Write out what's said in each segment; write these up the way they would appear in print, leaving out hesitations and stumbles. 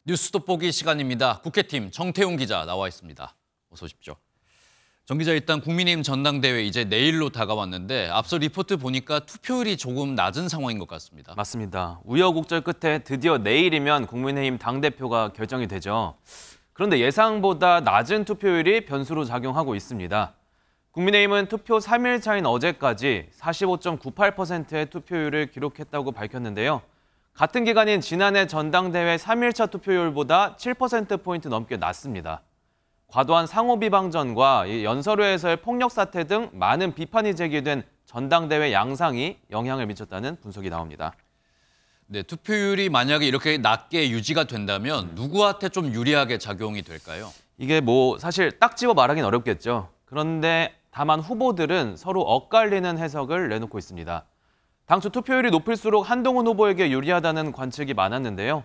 뉴스 돋보기 시간입니다. 국회팀 정태웅 기자 나와 있습니다. 어서 오십시오. 정 기자, 일단 국민의힘 전당대회 이제 내일로 다가왔는데 앞서 리포트 보니까 투표율이 조금 낮은 상황인 것 같습니다. 맞습니다. 우여곡절 끝에 드디어 내일이면 국민의힘 당대표가 결정이 되죠. 그런데 예상보다 낮은 투표율이 변수로 작용하고 있습니다. 국민의힘은 투표 3일 차인 어제까지 45.98%의 투표율을 기록했다고 밝혔는데요. 같은 기간인 지난해 전당대회 3일차 투표율보다 7%포인트 넘게 낮습니다. 과도한 상호 비방전과 연설회에서의 폭력 사태 등 많은 비판이 제기된 전당대회 양상이 영향을 미쳤다는 분석이 나옵니다. 네, 투표율이 만약에 이렇게 낮게 유지가 된다면 누구한테 좀 유리하게 작용이 될까요? 이게 사실 딱 집어 말하긴 어렵겠죠. 그런데 다만 후보들은 서로 엇갈리는 해석을 내놓고 있습니다. 당초 투표율이 높을수록 한동훈 후보에게 유리하다는 관측이 많았는데요.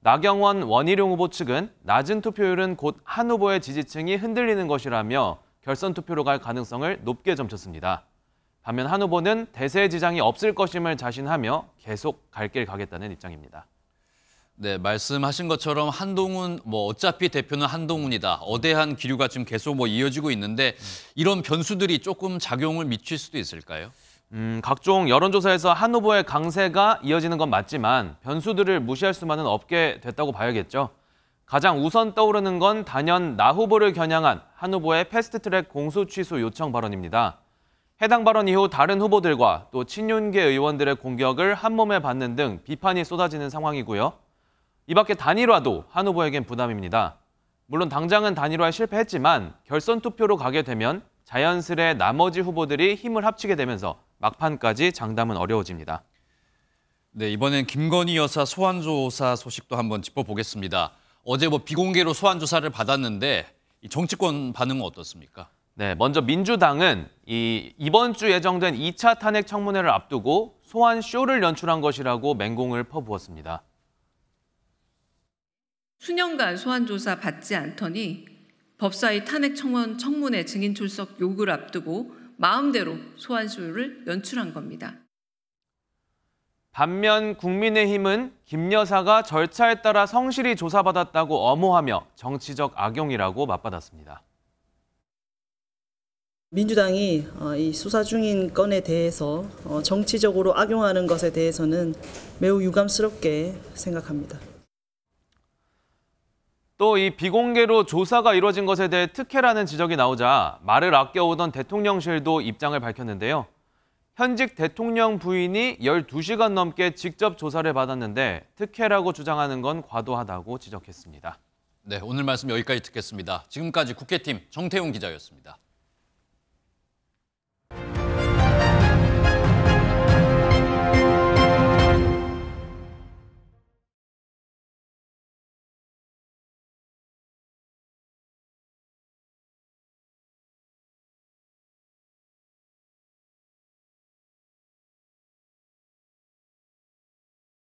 나경원, 원희룡 후보 측은 낮은 투표율은 곧 한 후보의 지지층이 흔들리는 것이라며 결선 투표로 갈 가능성을 높게 점쳤습니다. 반면 한 후보는 대세 지장이 없을 것임을 자신하며 계속 갈 길 가겠다는 입장입니다. 네, 말씀하신 것처럼 한동훈, 어차피 대표는 한동훈이다. 어대한 기류가 지금 계속 이어지고 있는데 이런 변수들이 조금 작용을 미칠 수도 있을까요? 각종 여론조사에서 한 후보의 강세가 이어지는 건 맞지만 변수들을 무시할 수만은 없게 됐다고 봐야겠죠. 가장 우선 떠오르는 건 단연 나 후보를 겨냥한 한 후보의 패스트트랙 공소 취소 요청 발언입니다. 해당 발언 이후 다른 후보들과 또 친윤계 의원들의 공격을 한몸에 받는 등 비판이 쏟아지는 상황이고요. 이 밖에 단일화도 한 후보에겐 부담입니다. 물론 당장은 단일화에 실패했지만 결선 투표로 가게 되면 자연스레 나머지 후보들이 힘을 합치게 되면서 막판까지 장담은 어려워집니다. 네, 이번엔 김건희 여사 소환 조사 소식도 한번 짚어보겠습니다. 어제 비공개로 소환 조사를 받았는데 이 정치권 반응은 어떻습니까? 네, 먼저 민주당은 이번 주 예정된 2차 탄핵 청문회를 앞두고 소환 쇼를 연출한 것이라고 맹공을 퍼부었습니다. 수년간 소환 조사 받지 않더니 법사위 탄핵 청문회 증인 출석 요구를 앞두고 마음대로 소환 쇼를 연출한 겁니다. 반면 국민의힘은 김 여사가 절차에 따라 성실히 조사받았다고 엄호하며 정치적 악용이라고 맞받았습니다. 민주당이 이 수사 중인 건에 대해서 정치적으로 악용하는 것에 대해서는 매우 유감스럽게 생각합니다. 또 이 비공개로 조사가 이루어진 것에 대해 특혜라는 지적이 나오자 말을 아껴오던 대통령실도 입장을 밝혔는데요. 현직 대통령 부인이 12시간 넘게 직접 조사를 받았는데 특혜라고 주장하는 건 과도하다고 지적했습니다. 네, 오늘 말씀 여기까지 듣겠습니다. 지금까지 국회팀 정태웅 기자였습니다.